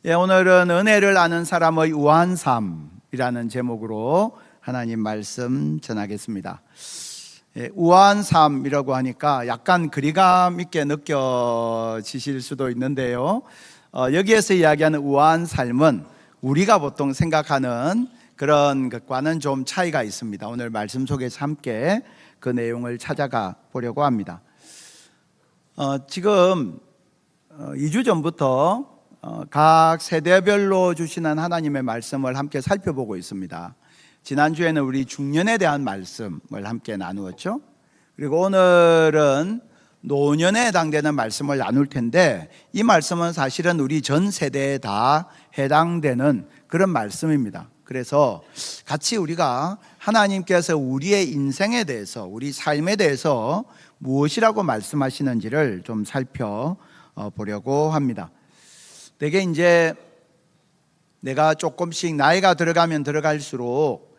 오늘은 은혜를 아는 사람의 우아한 삶이라는 제목으로 하나님 말씀 전하겠습니다. 우아한 삶이라고 하니까 약간 거리감 있게 느껴지실 수도 있는데요. 여기에서 이야기하는 우아한 삶은 우리가 보통 생각하는 그런 것과는 좀 차이가 있습니다. 오늘 말씀 속에서 함께 그 내용을 찾아가 보려고 합니다. 지금 2주 전부터 각 세대별로 주시는 하나님의 말씀을 함께 살펴보고 있습니다. 지난주에는 우리 중년에 대한 말씀을 함께 나누었죠. 그리고 오늘은 노년에 해당되는 말씀을 나눌 텐데, 이 말씀은 사실은 우리 전 세대에 다 해당되는 그런 말씀입니다. 그래서 같이 우리가 하나님께서 우리의 인생에 대해서, 우리 삶에 대해서 무엇이라고 말씀하시는지를 좀 살펴보려고 합니다. 되게 이제 내가 조금씩 나이가 들어가면 들어갈수록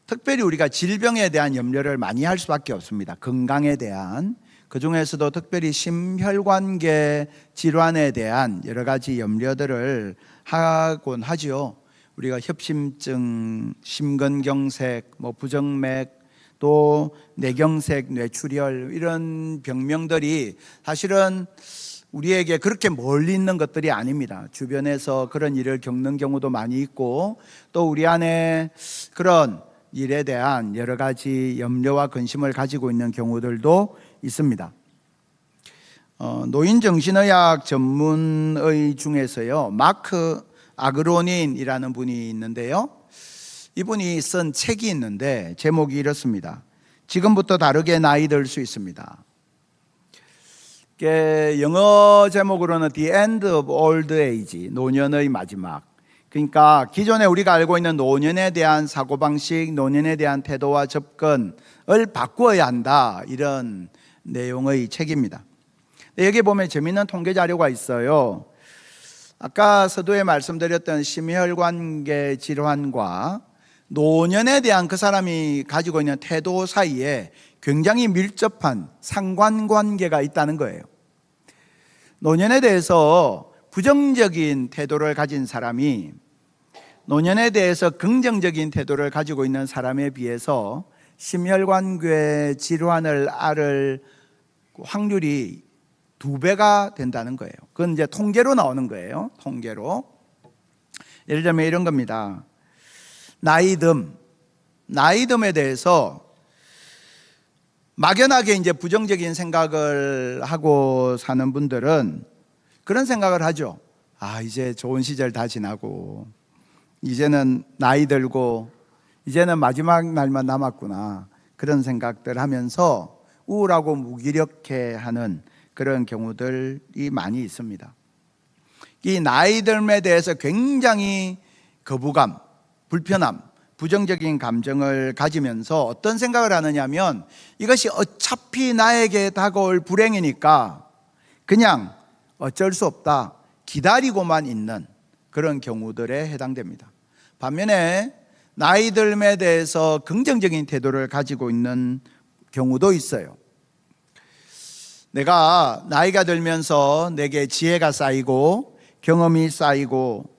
특별히 우리가 질병에 대한 염려를 많이 할 수밖에 없습니다. 건강에 대한, 그 중에서도 특별히 심혈관계 질환에 대한 여러 가지 염려들을 하곤 하지요. 우리가 협심증, 심근경색, 부정맥, 또 뇌경색, 뇌출혈, 이런 병명들이 사실은 우리에게 그렇게 멀리 있는 것들이 아닙니다. 주변에서 그런 일을 겪는 경우도 많이 있고, 또 우리 안에 그런 일에 대한 여러 가지 염려와 근심을 가지고 있는 경우들도 있습니다. 노인정신의학 전문의 중에서요, 마크 아그로닌이라는 분이 있는데요, 이분이 쓴 책이 있는데 제목이 이렇습니다. 지금부터 다르게 나이 들 수 있습니다. 영어 제목으로는 The End of Old Age, 노년의 마지막. 그러니까 기존에 우리가 알고 있는 노년에 대한 사고방식, 노년에 대한 태도와 접근을 바꾸어야 한다, 이런 내용의 책입니다. 여기 보면 재미있는 통계 자료가 있어요. 아까 서두에 말씀드렸던 심혈관계 질환과 노년에 대한 그 사람이 가지고 있는 태도 사이에 굉장히 밀접한 상관관계가 있다는 거예요. 노년에 대해서 부정적인 태도를 가진 사람이 노년에 대해서 긍정적인 태도를 가지고 있는 사람에 비해서 심혈관계 질환을 앓을 확률이 2배가 된다는 거예요. 그건 이제 통계로 나오는 거예요. 통계로. 예를 들면 이런 겁니다. 나이듦에 대해서 막연하게 이제 부정적인 생각을 하고 사는 분들은 그런 생각을 하죠. 이제 좋은 시절 다 지나고, 이제는 나이 들고, 이제는 마지막 날만 남았구나, 그런 생각들 하면서 우울하고 무기력해 하는 그런 경우들이 많이 있습니다. 이 나이듦에 대해서 굉장히 거부감, 불편함, 부정적인 감정을 가지면서 어떤 생각을 하느냐면, 이것이 어차피 나에게 다가올 불행이니까 그냥 어쩔 수 없다, 기다리고만 있는 그런 경우들에 해당됩니다. 반면에 나이듦에 대해서 긍정적인 태도를 가지고 있는 경우도 있어요. 내가 나이가 들면서 내게 지혜가 쌓이고 경험이 쌓이고,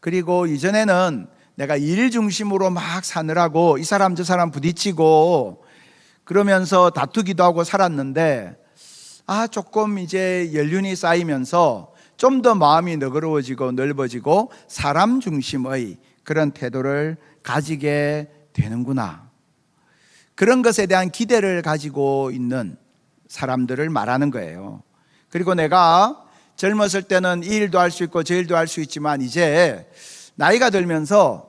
그리고 이전에는 내가 일 중심으로 막 사느라고 이 사람 저 사람 부딪히고 그러면서 다투기도 하고 살았는데, 조금 이제 연륜이 쌓이면서 좀 더 마음이 너그러워지고 넓어지고 사람 중심의 그런 태도를 가지게 되는구나, 그런 것에 대한 기대를 가지고 있는 사람들을 말하는 거예요. 그리고 내가 젊었을 때는 이 일도 할 수 있고 저 일도 할 수 있지만, 이제 나이가 들면서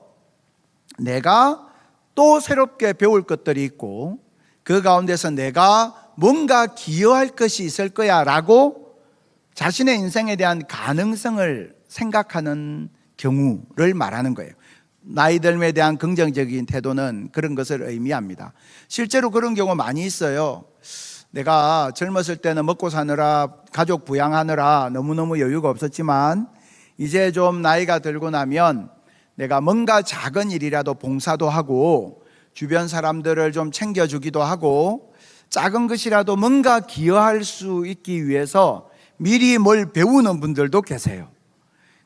내가 또 새롭게 배울 것들이 있고, 그 가운데서 내가 뭔가 기여할 것이 있을 거야 라고 자신의 인생에 대한 가능성을 생각하는 경우를 말하는 거예요. 나이듦에 대한 긍정적인 태도는 그런 것을 의미합니다. 실제로 그런 경우 많이 있어요. 내가 젊었을 때는 먹고 사느라, 가족 부양하느라 너무너무 여유가 없었지만, 이제 좀 나이가 들고 나면 내가 뭔가 작은 일이라도 봉사도 하고 주변 사람들을 좀 챙겨주기도 하고 작은 것이라도 뭔가 기여할 수 있기 위해서 미리 뭘 배우는 분들도 계세요.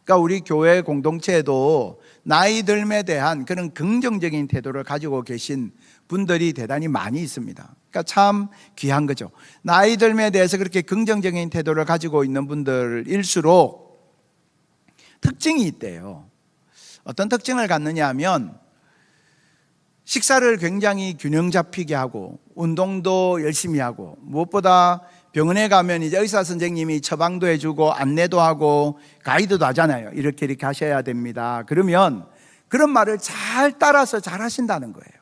그러니까 우리 교회 공동체에도 나이 듦에 대한 그런 긍정적인 태도를 가지고 계신 분들이 대단히 많이 있습니다. 그러니까 참 귀한 거죠. 나이 듦에 대해서 그렇게 긍정적인 태도를 가지고 있는 분들일수록 특징이 있대요. 어떤 특징을 갖느냐 하면 식사를 굉장히 균형 잡히게 하고 운동도 열심히 하고 무엇보다 병원에 가면 이제 의사 선생님이 처방도 해주고 안내도 하고 가이드도 하잖아요. 이렇게 하셔야 됩니다. 그러면 그런 말을 잘 따라서 잘 하신다는 거예요.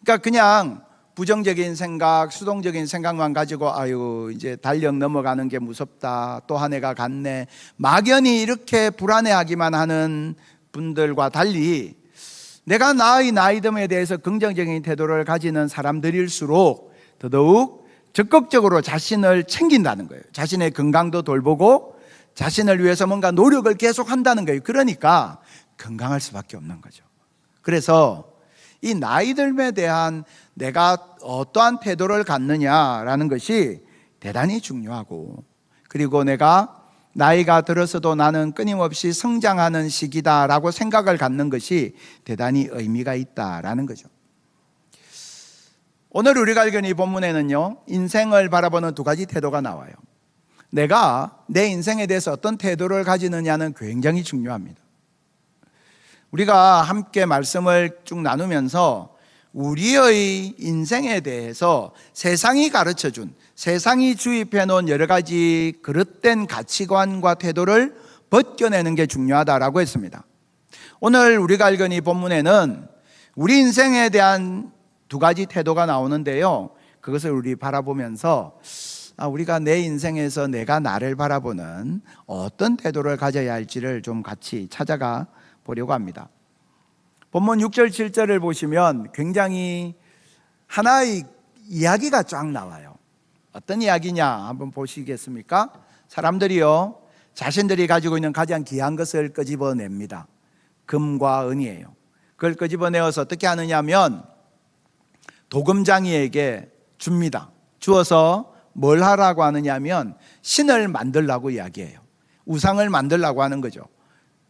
그러니까 그냥 부정적인 생각, 수동적인 생각만 가지고 아유 이제 달력 넘어가는 게 무섭다, 또 한 해가 갔네, 막연히 이렇게 불안해하기만 하는 분들과 달리 내가 나의 나이듦에 대해서 긍정적인 태도를 가지는 사람들일수록 더더욱 적극적으로 자신을 챙긴다는 거예요. 자신의 건강도 돌보고 자신을 위해서 뭔가 노력을 계속 한다는 거예요. 그러니까 건강할 수밖에 없는 거죠. 그래서 이 나이듦에 대한 내가 어떠한 태도를 갖느냐라는 것이 대단히 중요하고, 그리고 내가 나이가 들어서도 나는 끊임없이 성장하는 시기다라고 생각을 갖는 것이 대단히 의미가 있다라는 거죠. 오늘 우리가 읽은 이 본문에는요, 인생을 바라보는 두 가지 태도가 나와요. 내가 내 인생에 대해서 어떤 태도를 가지느냐는 굉장히 중요합니다. 우리가 함께 말씀을 쭉 나누면서 우리의 인생에 대해서 세상이 가르쳐준, 세상이 주입해 놓은 여러 가지 그릇된 가치관과 태도를 벗겨내는 게 중요하다라고 했습니다. 오늘 우리가 읽은 이 본문에는 우리 인생에 대한 두 가지 태도가 나오는데요, 그것을 우리 바라보면서 우리가 내 인생에서 내가 나를 바라보는 어떤 태도를 가져야 할지를 좀 같이 찾아가 보려고 합니다. 본문 6절 7절을 보시면 굉장히 하나의 이야기가 쫙 나와요. 어떤 이야기냐 한번 보시겠습니까? 사람들이요, 자신들이 가지고 있는 가장 귀한 것을 끄집어냅니다. 금과 은이에요. 그걸 끄집어내어서 어떻게 하느냐 하면 도금장이에게 줍니다. 주어서 뭘 하라고 하느냐 하면 신을 만들라고 이야기해요. 우상을 만들라고 하는 거죠.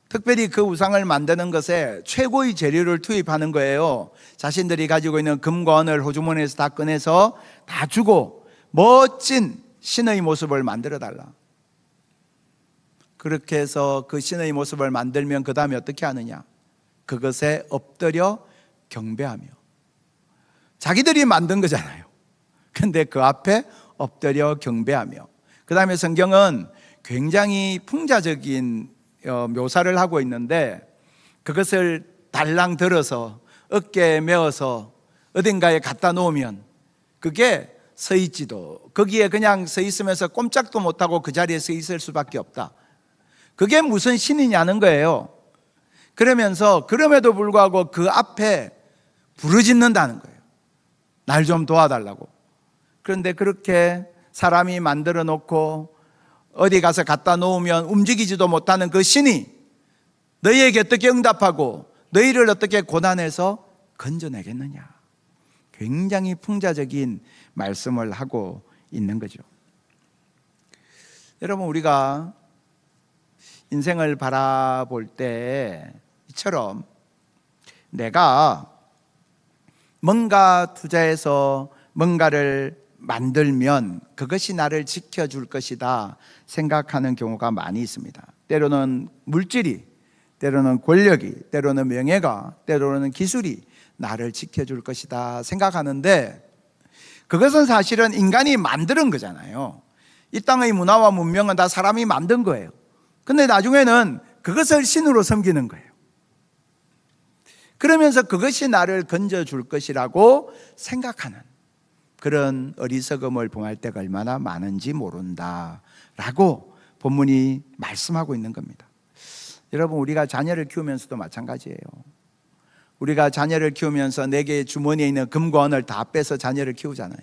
특별히 그 우상을 만드는 것에 최고의 재료를 투입하는 거예요. 자신들이 가지고 있는 금과 은을 호주머니에서 다 꺼내서 다 주고 멋진 신의 모습을 만들어 달라. 그렇게 해서 그 신의 모습을 만들면 그 다음에 어떻게 하느냐, 그것에 엎드려 경배하며, 자기들이 만든 거잖아요. 근데 그 앞에 엎드려 경배하며, 그 다음에 성경은 굉장히 풍자적인 묘사를 하고 있는데 그것을 달랑 들어서 어깨에 메어서 어딘가에 갖다 놓으면 그게 서 있지도, 거기에 그냥 서 있으면서 꼼짝도 못하고 그 자리에 서 있을 수밖에 없다. 그게 무슨 신이냐는 거예요. 그러면서 그럼에도 불구하고 그 앞에 부르짖는다는 거예요. 날 좀 도와달라고. 그런데 그렇게 사람이 만들어 놓고 어디 가서 갖다 놓으면 움직이지도 못하는 그 신이 너희에게 어떻게 응답하고 너희를 어떻게 고난에서 건져내겠느냐. 굉장히 풍자적인 말씀을 하고 있는 거죠. 여러분, 우리가 인생을 바라볼 때 이처럼 내가 뭔가 투자해서 뭔가를 만들면 그것이 나를 지켜줄 것이다 생각하는 경우가 많이 있습니다. 때로는 물질이, 때로는 권력이, 때로는 명예가, 때로는 기술이 나를 지켜줄 것이다 생각하는데 그것은 사실은 인간이 만드는 거잖아요. 이 땅의 문화와 문명은 다 사람이 만든 거예요. 근데 나중에는 그것을 신으로 섬기는 거예요. 그러면서 그것이 나를 건져줄 것이라고 생각하는 그런 어리석음을 범할 때가 얼마나 많은지 모른다라고 본문이 말씀하고 있는 겁니다. 여러분, 우리가 자녀를 키우면서도 마찬가지예요. 우리가 자녀를 키우면서 내게 주머니에 있는 금과 은을 다 빼서 자녀를 키우잖아요.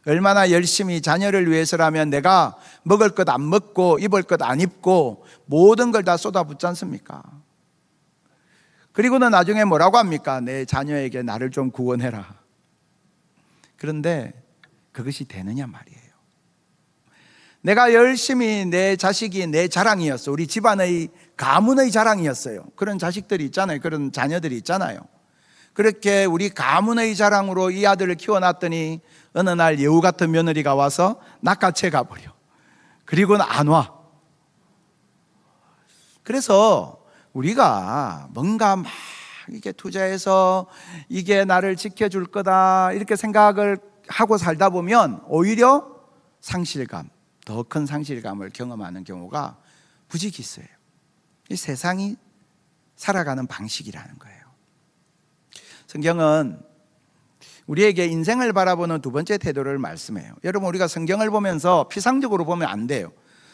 얼마나 열심히 자녀를 위해서라면 내가 먹을 것 안 먹고 입을 것 안 입고 모든 걸 다 쏟아붓지 않습니까? 그리고는 나중에 뭐라고 합니까? 내 자녀에게 나를 좀 구원해라. 그런데 그것이 되느냐 말이에요. 내가 열심히 내 자식이 내 자랑이었어. 우리 집안의 가문의 자랑이었어요. 그런 자식들이 있잖아요. 그런 자녀들이 있잖아요. 그렇게 우리 가문의 자랑으로 이 아들을 키워놨더니 어느 날 여우 같은 며느리가 와서 낚아채 가버려. 그리고는 안 와. 그래서 우리가 뭔가 막 이게 투자해서 이게 나를 지켜줄 거다 이렇게 생각을 하고 살다 보면 오히려 상실감, 더 큰 상실감을 경험하는 경우가 부지기 있어요. 이 세상이 살아가는 방식이라는 거예요. 성경은 우리에게 인생을 바라보는 두 번째 태도를 말씀해요. 여러분, 우리가 성경을 보면서 피상적으로 보면 안 돼요.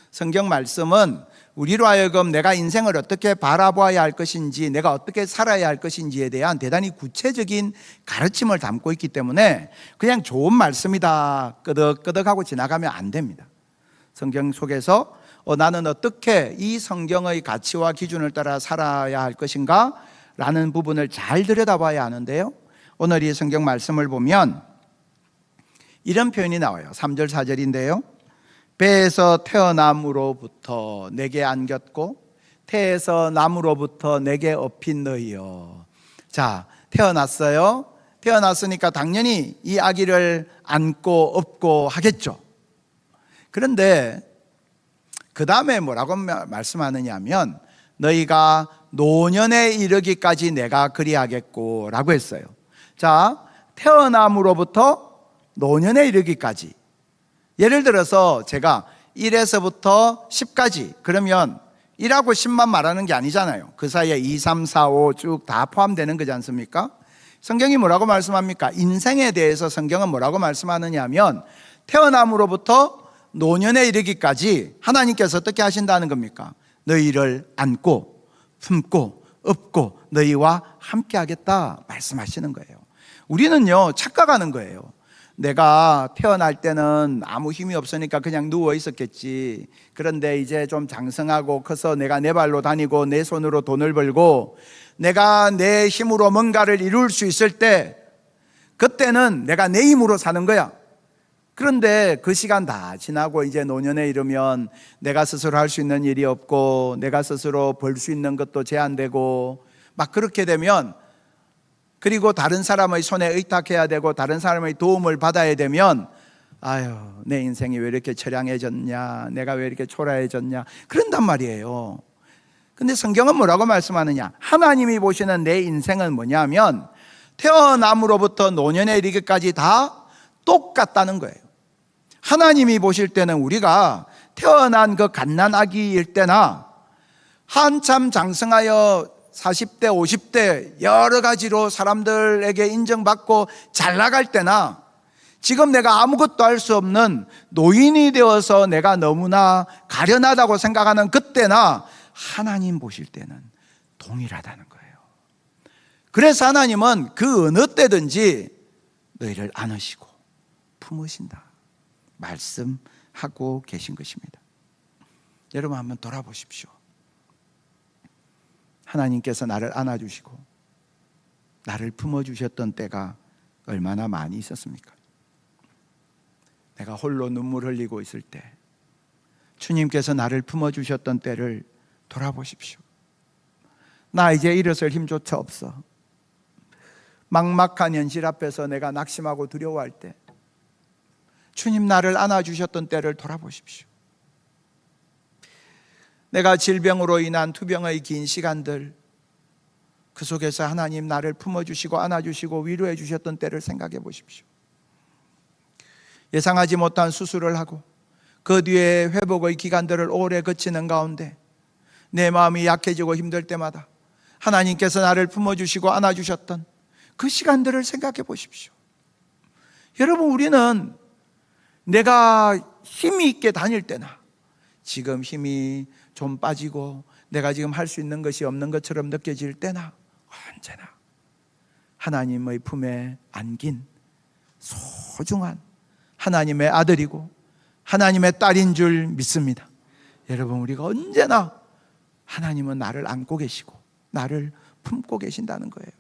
성경 말씀은 우리로 하여금 내가 인생을 어떻게 바라봐야 할 것인지, 내가 어떻게 살아야 할 것인지에 대한 대단히 구체적인 가르침을 담고 있기 때문에 그냥 좋은 말씀이다 끄덕끄덕하고 지나가면 안 됩니다. 성경 속에서 나는 어떻게 이 성경의 가치와 기준을 따라 살아야 할 것인가 라는 부분을 잘 들여다봐야 하는데요, 오늘 이 성경 말씀을 보면 이런 표현이 나와요. 3절 4절인데요 배에서 태어남으로부터 내게 안겼고 태에서 남으로부터 내게 업힌 너희여. 자, 태어났어요. 태어났으니까 당연히 이 아기를 안고 업고 하겠죠. 그런데 그 다음에 뭐라고 말씀하느냐 하면 너희가 노년에 이르기까지 내가 그리하겠고 라고 했어요. 자, 태어남으로부터 노년에 이르기까지. 예를 들어서 제가 1에서부터 10까지 그러면 1하고 10만 말하는 게 아니잖아요. 그 사이에 2, 3, 4, 5 쭉 다 포함되는 거지 않습니까? 성경이 뭐라고 말씀합니까? 인생에 대해서 성경은 뭐라고 말씀하느냐 하면 태어남으로부터 노년에 이르기까지 하나님께서 어떻게 하신다는 겁니까? 너희를 안고 품고 업고 너희와 함께 하겠다 말씀하시는 거예요. 우리는요 착각하는 거예요. 내가 태어날 때는 아무 힘이 없으니까 그냥 누워 있었겠지. 그런데 이제 좀 장성하고 커서 내가 내 발로 다니고 내 손으로 돈을 벌고 내가 내 힘으로 뭔가를 이룰 수 있을 때 그때는 내가 내 힘으로 사는 거야. 그런데 그 시간 다 지나고 이제 노년에 이르면 내가 스스로 할 수 있는 일이 없고 내가 스스로 벌 수 있는 것도 제한되고 막 그렇게 되면, 그리고 다른 사람의 손에 의탁해야 되고 다른 사람의 도움을 받아야 되면 아유 내 인생이 왜 이렇게 처량해졌냐, 내가 왜 이렇게 초라해졌냐 그런단 말이에요. 근데 성경은 뭐라고 말씀하느냐, 하나님이 보시는 내 인생은 뭐냐면 태어남으로부터 노년에 이르기까지 다 똑같다는 거예요. 하나님이 보실 때는 우리가 태어난 그 갓난아기일 때나 한참 장성하여 40대 50대 여러 가지로 사람들에게 인정받고 잘 나갈 때나 지금 내가 아무것도 할 수 없는 노인이 되어서 내가 너무나 가련하다고 생각하는 그때나 하나님 보실 때는 동일하다는 거예요. 그래서 하나님은 그 어느 때든지 너희를 안으시고 품으신다 말씀하고 계신 것입니다. 여러분 한번 돌아보십시오. 하나님께서 나를 안아주시고 나를 품어주셨던 때가 얼마나 많이 있었습니까? 내가 홀로 눈물 흘리고 있을 때 주님께서 나를 품어주셨던 때를 돌아보십시오. 나 이제 일어설 힘조차 없어. 막막한 현실 앞에서 내가 낙심하고 두려워할 때 주님 나를 안아주셨던 때를 돌아보십시오. 내가 질병으로 인한 투병의 긴 시간들, 그 속에서 하나님 나를 품어주시고 안아주시고 위로해 주셨던 때를 생각해 보십시오. 예상하지 못한 수술을 하고 그 뒤에 회복의 기간들을 오래 거치는 가운데 내 마음이 약해지고 힘들 때마다 하나님께서 나를 품어주시고 안아주셨던 그 시간들을 생각해 보십시오. 여러분, 우리는 내가 힘이 있게 다닐 때나 지금 힘이 좀 빠지고 내가 지금 할 수 있는 것이 없는 것처럼 느껴질 때나 언제나 하나님의 품에 안긴 소중한 하나님의 아들이고 하나님의 딸인 줄 믿습니다. 여러분, 우리가 언제나 하나님은 나를 안고 계시고 나를 품고 계신다는 거예요.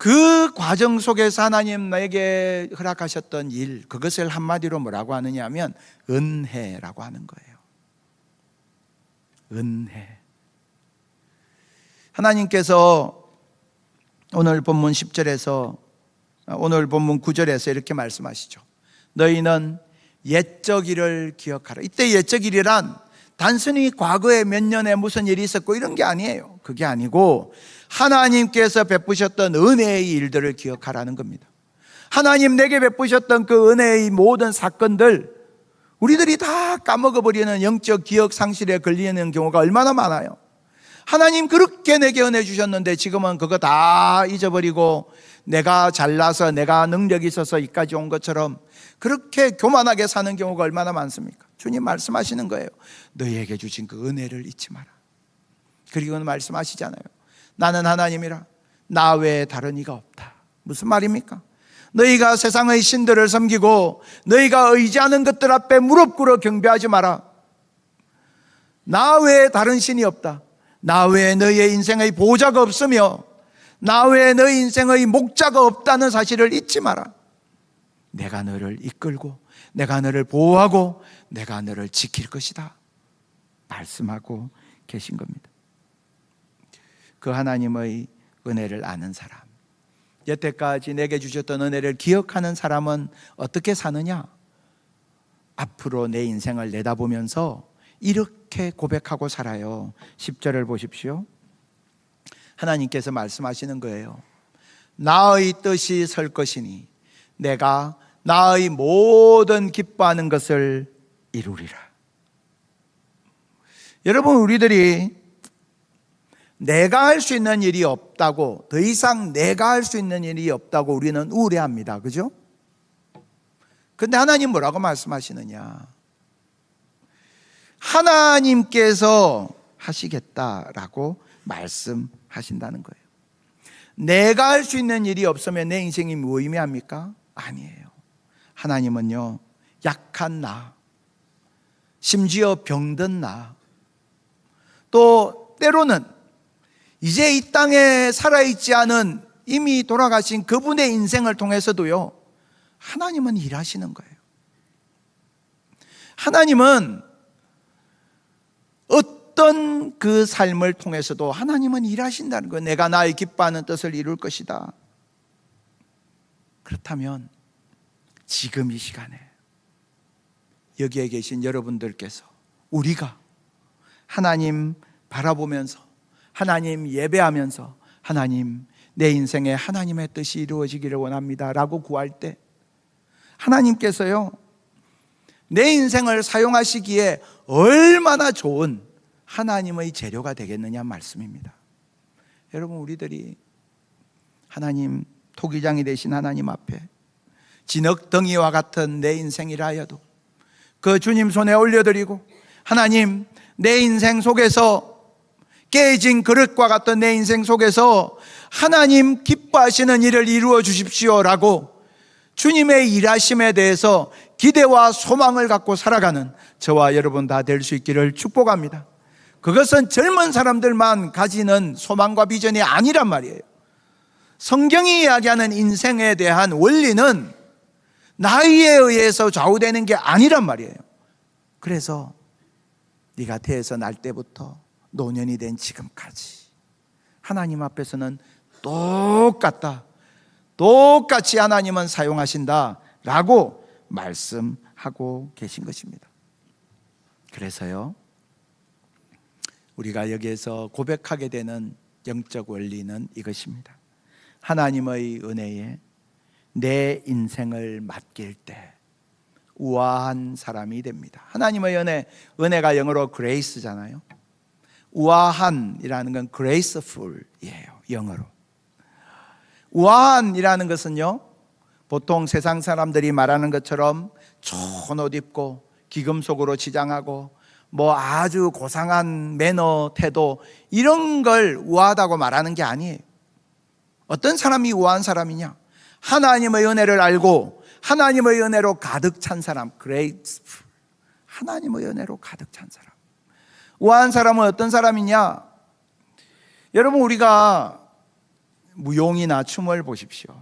그 과정 속에서 하나님 나에게 허락하셨던 일, 그것을 한마디로 뭐라고 하느냐 하면 은혜라고 하는 거예요. 은혜. 하나님께서 오늘 본문 10절에서, 오늘 본문 9절에서 이렇게 말씀하시죠. 너희는 옛적 일을 기억하라. 이때 옛적 일이란 단순히 과거에 몇 년에 무슨 일이 있었고 이런 게 아니에요. 그게 아니고 하나님께서 베푸셨던 은혜의 일들을 기억하라는 겁니다. 하나님 내게 베푸셨던 그 은혜의 모든 사건들, 우리들이 다 까먹어버리는 영적 기억 상실에 걸리는 경우가 얼마나 많아요. 하나님 그렇게 내게 은혜 주셨는데 지금은 그거 다 잊어버리고 내가 잘나서 내가 능력이 있어서 이까지 온 것처럼 그렇게 교만하게 사는 경우가 얼마나 많습니까? 주님 말씀하시는 거예요. 너희에게 주신 그 은혜를 잊지 마라. 그리고는 말씀하시잖아요. 나는 하나님이라 나 외에 다른 이가 없다. 무슨 말입니까? 너희가 세상의 신들을 섬기고 너희가 의지하는 것들 앞에 무릎 꿇어 경배하지 마라. 나 외에 다른 신이 없다. 나 외에 너희의 인생의 보호자가 없으며 나 외에 너희 인생의 목자가 없다는 사실을 잊지 마라. 내가 너를 이끌고 내가 너를 보호하고 내가 너를 지킬 것이다 말씀하고 계신 겁니다. 그 하나님의 은혜를 아는 사람, 여태까지 내게 주셨던 은혜를 기억하는 사람은 어떻게 사느냐? 앞으로 내 인생을 내다보면서 이렇게 고백하고 살아요. 10절을 보십시오. 하나님께서 말씀하시는 거예요. 나의 뜻이 설 것이니 내가 나의 모든 기뻐하는 것을 이루리라. 여러분, 우리들이 내가 할 수 있는 일이 없다고, 더 이상 내가 할 수 있는 일이 없다고 우리는 우려합니다. 그죠? 근데 하나님 뭐라고 말씀하시느냐? 하나님께서 하시겠다라고 말씀하신다는 거예요. 내가 할 수 있는 일이 없으면 내 인생이 무의미합니까? 아니에요. 하나님은요, 약한 나, 심지어 병든 나, 또 때로는 이제 이 땅에 살아있지 않은 이미 돌아가신 그분의 인생을 통해서도요, 하나님은 일하시는 거예요. 하나님은 어떤 그 삶을 통해서도 하나님은 일하신다는 거예요. 내가 나의 기뻐하는 뜻을 이룰 것이다. 그렇다면 지금 이 시간에 여기에 계신 여러분들께서, 우리가 하나님 바라보면서, 하나님 예배하면서, 하나님 내 인생에 하나님의 뜻이 이루어지기를 원합니다 라고 구할 때 하나님께서요, 내 인생을 사용하시기에 얼마나 좋은 하나님의 재료가 되겠느냐 말씀입니다. 여러분, 우리들이 하나님, 토기장이 되신 하나님 앞에 진흙덩이와 같은 내 인생이라 하여도 그 주님 손에 올려드리고, 하나님 내 인생 속에서 깨진 그릇과 같던 내 인생 속에서 하나님 기뻐하시는 일을 이루어 주십시오라고 주님의 일하심에 대해서 기대와 소망을 갖고 살아가는 저와 여러분 다 될 수 있기를 축복합니다. 그것은 젊은 사람들만 가지는 소망과 비전이 아니란 말이에요. 성경이 이야기하는 인생에 대한 원리는 나이에 의해서 좌우되는 게 아니란 말이에요. 그래서 네가 태에서 날 때부터 노년이 된 지금까지 하나님 앞에서는 똑같이 하나님은 사용하신다라고 말씀하고 계신 것입니다. 그래서요, 우리가 여기에서 고백하게 되는 영적 원리는 이것입니다. 하나님의 은혜에 내 인생을 맡길 때 우아한 사람이 됩니다. 하나님의 은혜가 영어로 grace잖아요. 우아한이라는 건 graceful이에요, 영어로. 우아한이라는 것은요, 보통 세상 사람들이 말하는 것처럼 좋은 옷 입고 기금속으로 치장하고 뭐 아주 고상한 매너, 태도, 이런 걸 우아하다고 말하는 게 아니에요. 어떤 사람이 우아한 사람이냐? 하나님의 은혜를 알고 하나님의 은혜로 가득 찬 사람, graceful. 하나님의 은혜로 가득 찬 사람. 우아한 사람은 어떤 사람이냐? 여러분, 우리가 무용이나 춤을 보십시오.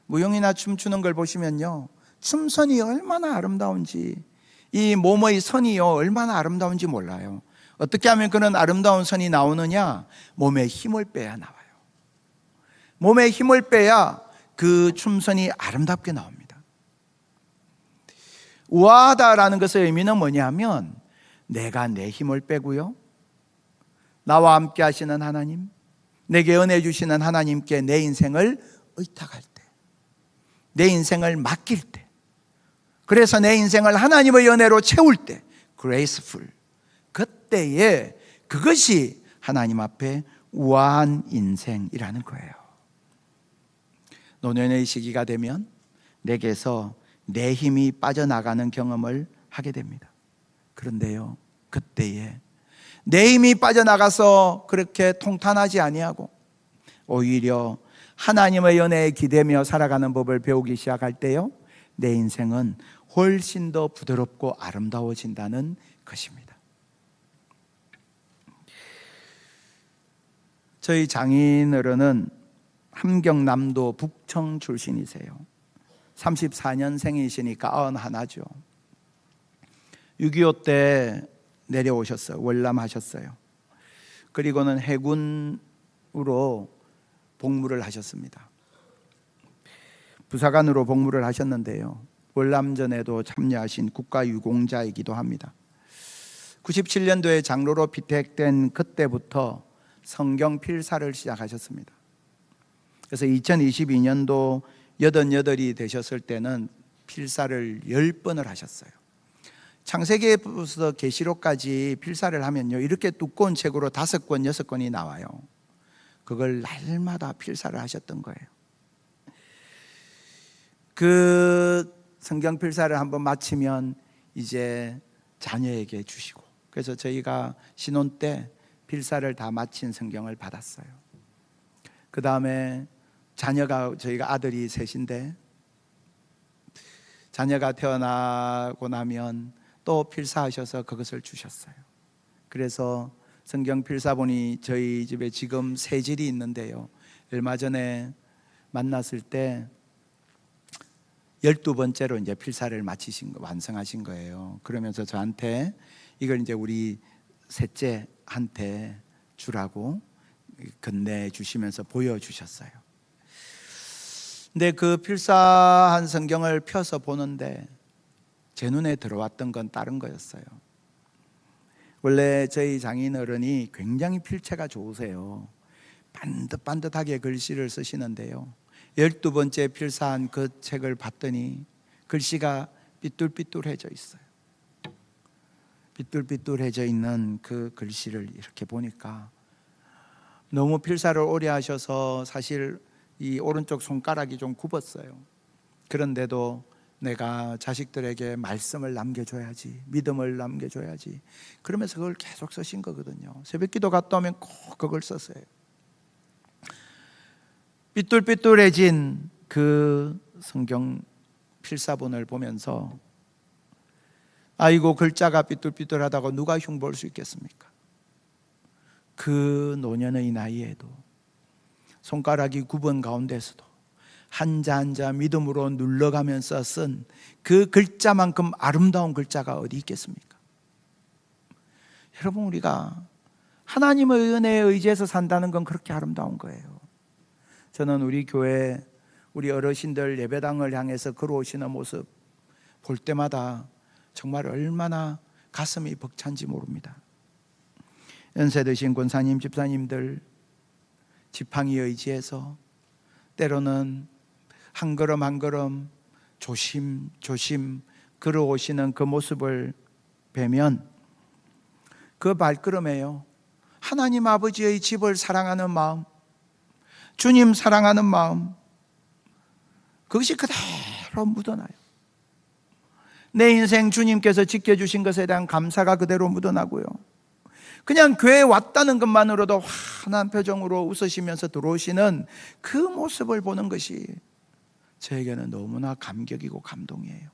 무용이나 춤추는 걸 보시면요, 춤선이 얼마나 아름다운지, 이 몸의 선이요 얼마나 아름다운지 몰라요. 어떻게 하면 그런 아름다운 선이 나오느냐? 몸에 힘을 빼야 나와요. 몸에 힘을 빼야 그 춤선이 아름답게 나옵니다. 우아하다라는 것의 의미는 뭐냐면, 내가 내 힘을 빼고요, 나와 함께 하시는 하나님, 내게 은혜 주시는 하나님께 내 인생을 의탁할 때, 내 인생을 맡길 때, 그래서 내 인생을 하나님의 은혜로 채울 때, graceful, 그때에 그것이 하나님 앞에 우아한 인생이라는 거예요. 노년의 시기가 되면 내게서 내 힘이 빠져나가는 경험을 하게 됩니다. 그런데요, 그때에 내 힘이 빠져나가서 그렇게 통탄하지 아니하고 오히려 하나님의 은혜에 기대며 살아가는 법을 배우기 시작할 때요, 내 인생은 훨씬 더 부드럽고 아름다워진다는 것입니다. 저희 장인어른은 함경남도 북청 출신이세요. 34년생이시니까 91죠. 6.25 때 내려오셨어요. 월남하셨어요. 그리고는 해군으로 복무를 하셨습니다. 부사관으로 복무를 하셨는데요, 월남전에도 참여하신 국가유공자이기도 합니다. 97년도에 장로로 피택된 그때부터 성경 필사를 시작하셨습니다. 그래서 2022년도 88이 되셨을 때는 필사를 10번을 하셨어요. 창세기에부터 계시록까지 필사를 하면요, 이렇게 두꺼운 책으로 5권, 6권이 나와요. 그걸 날마다 필사를 하셨던 거예요. 그 성경 필사를 한번 마치면 이제 자녀에게 주시고, 그래서 저희가 신혼 때 필사를 다 마친 성경을 받았어요. 그 다음에 저희가 아들이 셋인데, 자녀가 태어나고 나면 또 필사하셔서 그것을 주셨어요. 그래서 성경 필사본이 저희 집에 지금 3질이 있는데요, 얼마 전에 만났을 때 12번째로 이제 필사를 완성하신 거예요. 그러면서 저한테 이걸 이제 우리 셋째한테 주라고 건네주시면서 보여주셨어요. 근데 그 필사한 성경을 펴서 보는데 제 눈에 들어왔던 건 다른 거였어요. 원래 저희 장인어른이 굉장히 필체가 좋으세요. 반듯반듯하게 글씨를 쓰시는데요, 12번째 필사한 그 책을 봤더니 글씨가 삐뚤삐뚤해져 있어요. 삐뚤삐뚤해져 있는 그 글씨를 이렇게 보니까 너무 필사를 오래 하셔서 사실 이 오른쪽 손가락이 좀 굽었어요. 그런데도 내가 자식들에게 말씀을 남겨줘야지, 믿음을 남겨줘야지, 그러면서 그걸 계속 쓰신 거거든요. 새벽기도 갔다 오면 꼭 그걸 썼어요. 삐뚤삐뚤해진 그 성경 필사본을 보면서 아이고, 글자가 삐뚤삐뚤하다고 누가 흉볼 수 있겠습니까? 그 노년의 나이에도 손가락이 굽은 가운데서도 한자 한자 믿음으로 눌러가면서 쓴 그 글자만큼 아름다운 글자가 어디 있겠습니까? 여러분, 우리가 하나님의 은혜에 의지해서 산다는 건 그렇게 아름다운 거예요. 저는 우리 교회 우리 어르신들 예배당을 향해서 걸어오시는 모습 볼 때마다 정말 얼마나 가슴이 벅찬지 모릅니다. 연세 드신 권사님, 집사님들 지팡이 의지해서 때로는 한 걸음 한 걸음 조심조심 걸어오시는 그 모습을 뵈면 그 발걸음에요, 하나님 아버지의 집을 사랑하는 마음, 주님 사랑하는 마음, 그것이 그대로 묻어나요. 내 인생 주님께서 지켜주신 것에 대한 감사가 그대로 묻어나고요, 그냥 교회에 왔다는 것만으로도 환한 표정으로 웃으시면서 들어오시는 그 모습을 보는 것이 저에게는 너무나 감격이고 감동이에요.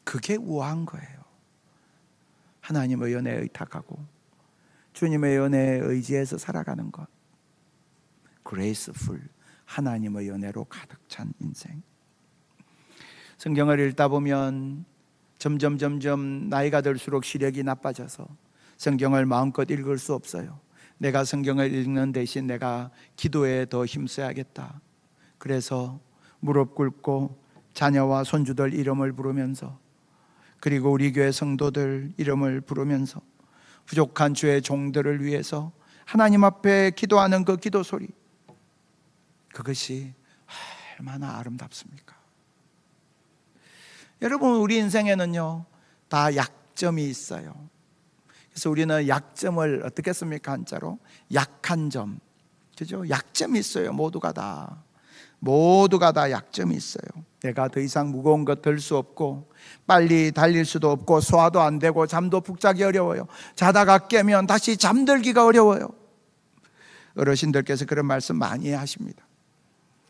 그게 우아한 거예요. 하나님의 은혜에 의탁하고 주님의 은혜에 의지해서 살아가는 것, graceful, 하나님의 은혜로 가득 찬 인생. 성경을 읽다 보면 점점 나이가 들수록 시력이 나빠져서 성경을 마음껏 읽을 수 없어요. 내가 성경을 읽는 대신 내가 기도에 더 힘써야겠다. 그래서 무릎 꿇고 자녀와 손주들 이름을 부르면서, 그리고 우리 교회 성도들 이름을 부르면서 부족한 주의 종들을 위해서 하나님 앞에 기도하는 그 기도 소리, 그것이 얼마나 아름답습니까? 여러분, 우리 인생에는요 다 약점이 있어요. 그래서 우리는 약점을 어떻게 씁니까? 한자로 약한 점, 그죠? 약점이 있어요. 모두가 다 약점이 있어요. 내가 더 이상 무거운 것 들 수 없고, 빨리 달릴 수도 없고, 소화도 안 되고, 잠도 푹 자기 어려워요. 자다가 깨면 다시 잠들기가 어려워요. 어르신들께서 그런 말씀 많이 하십니다.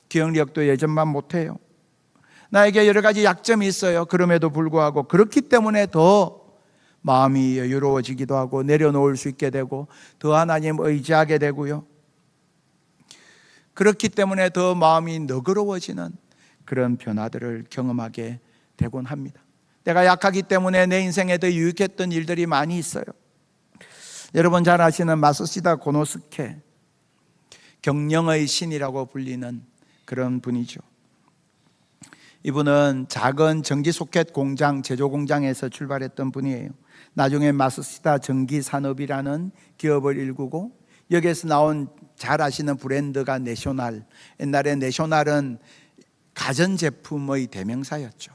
기억력도 예전만 못해요. 나에게 여러 가지 약점이 있어요. 그럼에도 불구하고 그렇기 때문에 더 마음이 여유로워지기도 하고, 내려놓을 수 있게 되고, 더 하나님 의지하게 되고요. 그렇기 때문에 더 마음이 너그러워지는 그런 변화들을 경험하게 되곤 합니다. 내가 약하기 때문에 내 인생에 더 유익했던 일들이 많이 있어요. 여러분 잘 아시는 마쓰시다 고노스케, 경영의 신이라고 불리는 그런 분이죠. 이분은 작은 전기 소켓 공장, 제조 공장에서 출발했던 분이에요. 나중에 마쓰시다 전기산업이라는 기업을 일구고, 여기에서 나온 잘 아시는 브랜드가 내셔널. 옛날에 내셔널은 가전제품의 대명사였죠.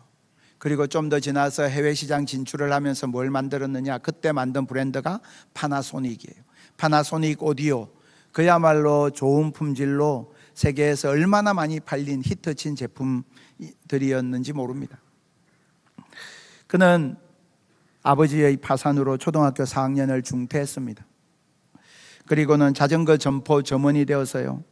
그리고 좀 더 지나서 해외 시장 진출을 하면서 뭘 만들었느냐, 그때 만든 브랜드가 파나소닉이에요. 파나소닉 오디오, 그야말로 좋은 품질로 세계에서 얼마나 많이 팔린 히트친 제품들이었는지 모릅니다. 그는 아버지의 파산으로 초등학교 4학년을 중퇴했습니다. 그리고는 자전거 점포 점원이 되어서요,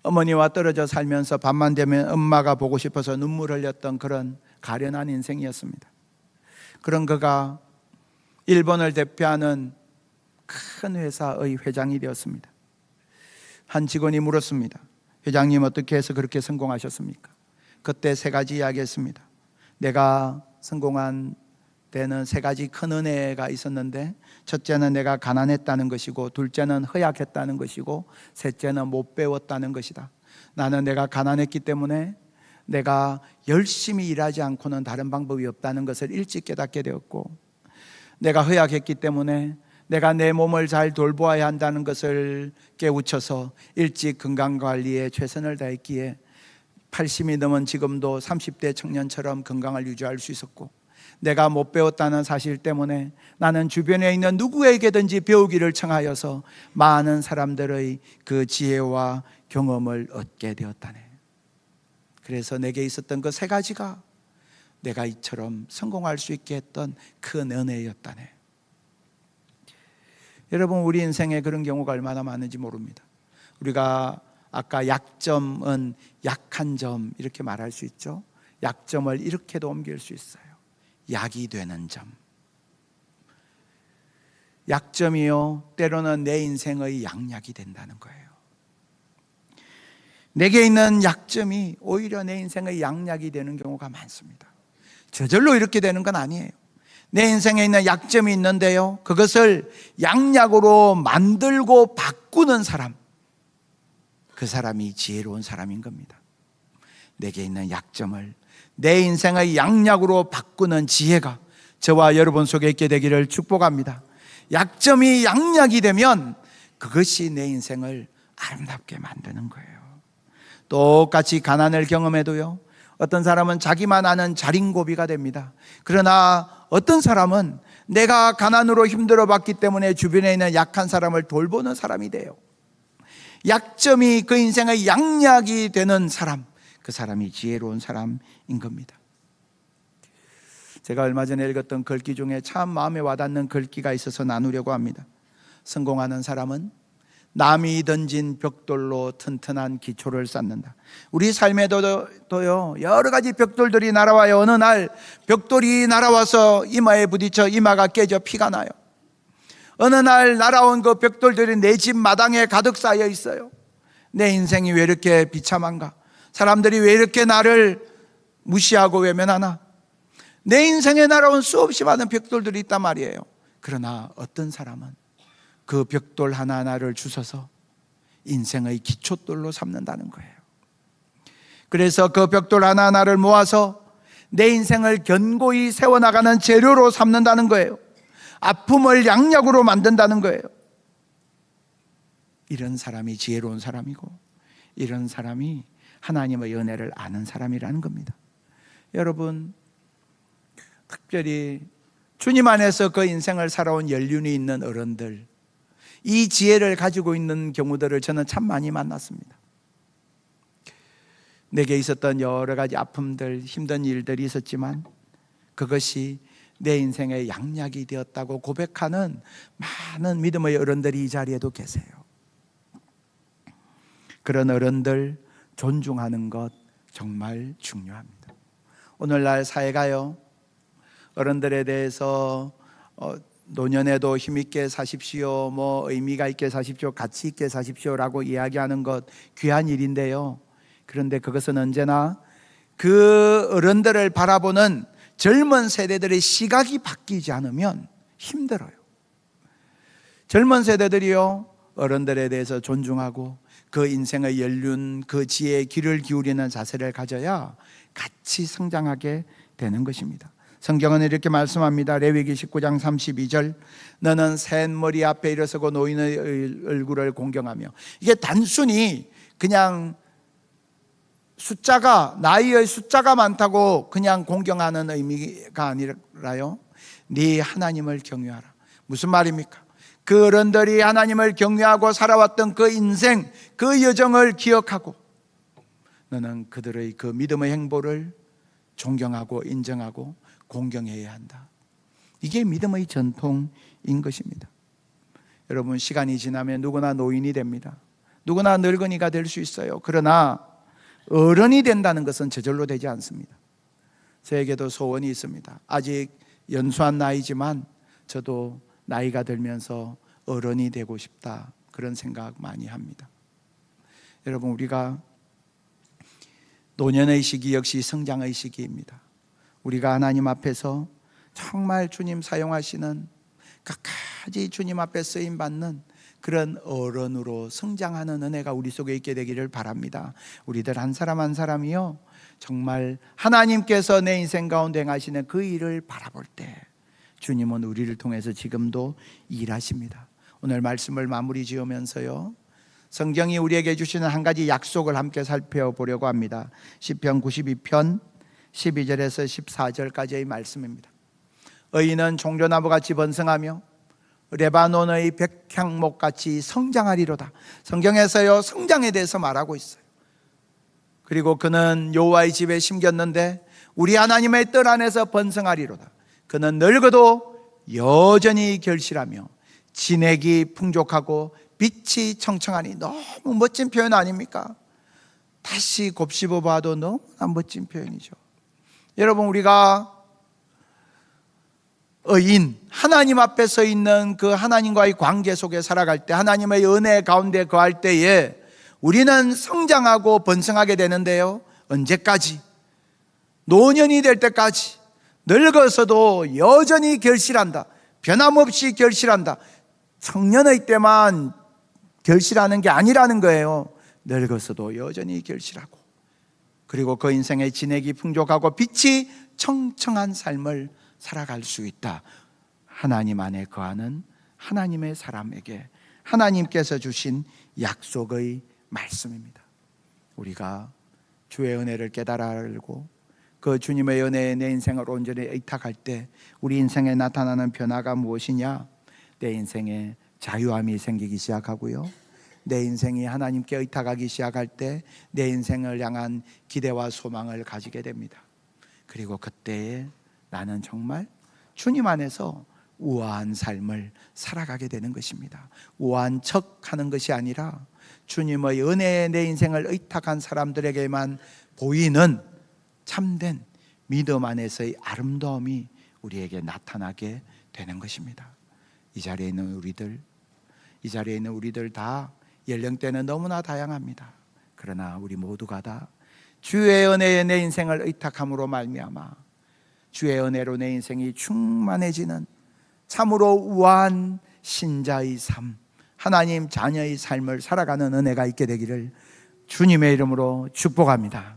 어머니와 떨어져 살면서 밤만 되면 엄마가 보고 싶어서 눈물 흘렸던 그런 가련한 인생이었습니다. 그런 그가 일본을 대표하는 큰 회사의 회장이 되었습니다. 한 직원이 물었습니다. 회장님, 어떻게 해서 그렇게 성공하셨습니까? 그때 세 가지 이야기했습니다. 내가 성공한 때는 세 가지 큰 은혜가 있었는데, 첫째는 내가 가난했다는 것이고, 둘째는 허약했다는 것이고, 셋째는 못 배웠다는 것이다. 나는 내가 가난했기 때문에 내가 열심히 일하지 않고는 다른 방법이 없다는 것을 일찍 깨닫게 되었고, 내가 허약했기 때문에 내가 내 몸을 잘 돌보아야 한다는 것을 깨우쳐서 일찍 건강관리에 최선을 다했기에 80이 넘은 지금도 30대 청년처럼 건강을 유지할 수 있었고, 내가 못 배웠다는 사실 때문에 나는 주변에 있는 누구에게든지 배우기를 청하여서 많은 사람들의 그 지혜와 경험을 얻게 되었다네. 그래서 내게 있었던 그 세 가지가 내가 이처럼 성공할 수 있게 했던 큰 은혜였다네. 여러분, 우리 인생에 그런 경우가 얼마나 많은지 모릅니다. 우리가 아까 약점은 약한 점 이렇게 말할 수 있죠. 약점을 이렇게도 옮길 수 있어요. 약이 되는 점. 약점이요, 때로는 내 인생의 양약이 된다는 거예요. 내게 있는 약점이 오히려 내 인생의 양약이 되는 경우가 많습니다. 저절로 이렇게 되는 건 아니에요. 내 인생에 있는 약점이 있는데요, 그것을 양약으로 만들고 바꾸는 사람, 그 사람이 지혜로운 사람인 겁니다. 내게 있는 약점을 내 인생의 양약으로 바꾸는 지혜가 저와 여러분 속에 있게 되기를 축복합니다. 약점이 양약이 되면 그것이 내 인생을 아름답게 만드는 거예요. 똑같이 가난을 경험해도요, 어떤 사람은 자기만 아는 자린고비가 됩니다. 그러나 어떤 사람은 내가 가난으로 힘들어 봤기 때문에 주변에 있는 약한 사람을 돌보는 사람이 돼요. 약점이 그 인생의 양약이 되는 사람, 그 사람이 지혜로운 사람인 겁니다. 제가 얼마 전에 읽었던 글귀 중에 참 마음에 와닿는 글귀가 있어서 나누려고 합니다. 성공하는 사람은 남이 던진 벽돌로 튼튼한 기초를 쌓는다. 우리 삶에도요, 여러 가지 벽돌들이 날아와요. 어느 날 벽돌이 날아와서 이마에 부딪혀 이마가 깨져 피가 나요. 어느 날 날아온 그 벽돌들이 내 집 마당에 가득 쌓여 있어요. 내 인생이 왜 이렇게 비참한가? 사람들이 왜 이렇게 나를 무시하고 외면하나? 내 인생에 날아온 수없이 많은 벽돌들이 있단 말이에요. 그러나 어떤 사람은 그 벽돌 하나하나를 주워서 인생의 기초돌로 삼는다는 거예요. 그래서 그 벽돌 하나하나를 모아서 내 인생을 견고히 세워나가는 재료로 삼는다는 거예요. 아픔을 양약으로 만든다는 거예요. 이런 사람이 지혜로운 사람이고, 이런 사람이 하나님의 은혜를 아는 사람이라는 겁니다. 여러분, 특별히 주님 안에서 그 인생을 살아온 연륜이 있는 어른들, 이 지혜를 가지고 있는 경우들을 저는 참 많이 만났습니다. 내게 있었던 여러 가지 아픔들, 힘든 일들이 있었지만 그것이 내 인생의 양약이 되었다고 고백하는 많은 믿음의 어른들이 이 자리에도 계세요. 그런 어른들 존중하는 것 정말 중요합니다. 오늘날 사회가요, 어른들에 대해서 노년에도 힘있게 사십시오, 의미가 있게 사십시오, 가치 있게 사십시오라고 이야기하는 것 귀한 일인데요, 그런데 그것은 언제나 그 어른들을 바라보는 젊은 세대들의 시각이 바뀌지 않으면 힘들어요. 젊은 세대들이요, 어른들에 대해서 존중하고 그 인생의 연륜, 그 지혜에 귀를 기울이는 자세를 가져야 같이 성장하게 되는 것입니다. 성경은 이렇게 말씀합니다. 레위기 19장 32절, 너는 센 머리 앞에 일어서고 노인의 얼굴을 공경하며. 이게 단순히 그냥 나이의 숫자가 많다고 그냥 공경하는 의미가 아니라요, 네 하나님을 경외하라. 무슨 말입니까? 그 어른들이 하나님을 경외하고 살아왔던 그 인생, 그 여정을 기억하고 너는 그들의 그 믿음의 행보를 존경하고 인정하고 공경해야 한다. 이게 믿음의 전통인 것입니다. 여러분, 시간이 지나면 누구나 노인이 됩니다. 누구나 늙은이가 될 수 있어요. 그러나 어른이 된다는 것은 저절로 되지 않습니다. 저에게도 소원이 있습니다. 아직 연소한 나이지만 저도 나이가 들면서 어른이 되고 싶다, 그런 생각 많이 합니다. 여러분, 우리가 노년의 시기 역시 성장의 시기입니다. 우리가 하나님 앞에서 정말 주님 사용하시는 각가지 주님 앞에 쓰임받는 그런 어른으로 성장하는 은혜가 우리 속에 있게 되기를 바랍니다. 우리들 한 사람 한 사람이요, 정말 하나님께서 내 인생 가운데 행하시는 그 일을 바라볼 때 주님은 우리를 통해서 지금도 일하십니다. 오늘 말씀을 마무리 지으면서요, 성경이 우리에게 주시는 한 가지 약속을 함께 살펴보려고 합니다. 시편 92편 12절에서 14절까지의 말씀입니다. 의인은 종려나무같이 번성하며 레바논의 백향목같이 성장하리로다. 성경에서요, 성장에 대해서 말하고 있어요. 그리고 그는 여호와의 집에 심겼는데 우리 하나님의 뜰 안에서 번성하리로다. 그는 늙어도 여전히 결실하며 진액이 풍족하고 빛이 청청하니. 너무 멋진 표현 아닙니까? 다시 곱씹어 봐도 너무나 멋진 표현이죠. 여러분, 우리가 의인, 하나님 앞에 서 있는 그 하나님과의 관계 속에 살아갈 때, 하나님의 은혜 가운데 거할 때에 우리는 성장하고 번성하게 되는데요, 언제까지? 노년이 될 때까지. 늙어서도 여전히 결실한다, 변함없이 결실한다. 청년의 때만 결실하는 게 아니라는 거예요. 늙어서도 여전히 결실하고, 그리고 그 인생의 진액이 풍족하고 빛이 청청한 삶을 살아갈 수 있다. 하나님 안에 거하는 하나님의 사람에게 하나님께서 주신 약속의 말씀입니다. 우리가 주의 은혜를 깨달아 알고 그 주님의 은혜에 내 인생을 온전히 의탁할 때 우리 인생에 나타나는 변화가 무엇이냐? 내 인생에 자유함이 생기기 시작하고요, 내 인생이 하나님께 의탁하기 시작할 때 내 인생을 향한 기대와 소망을 가지게 됩니다. 그리고 그때에 나는 정말 주님 안에서 우아한 삶을 살아가게 되는 것입니다. 우아한 척하는 것이 아니라 주님의 은혜에 내 인생을 의탁한 사람들에게만 보이는 참된 믿음 안에서의 아름다움이 우리에게 나타나게 되는 것입니다. 이 자리에 있는 우리들 다 연령대는 너무나 다양합니다. 그러나 우리 모두가 다 주의 은혜에 내 인생을 의탁함으로 말미암아 주의 은혜로 내 인생이 충만해지는 참으로 우아한 신자의 삶, 하나님 자녀의 삶을 살아가는 은혜가 있게 되기를 주님의 이름으로 축복합니다.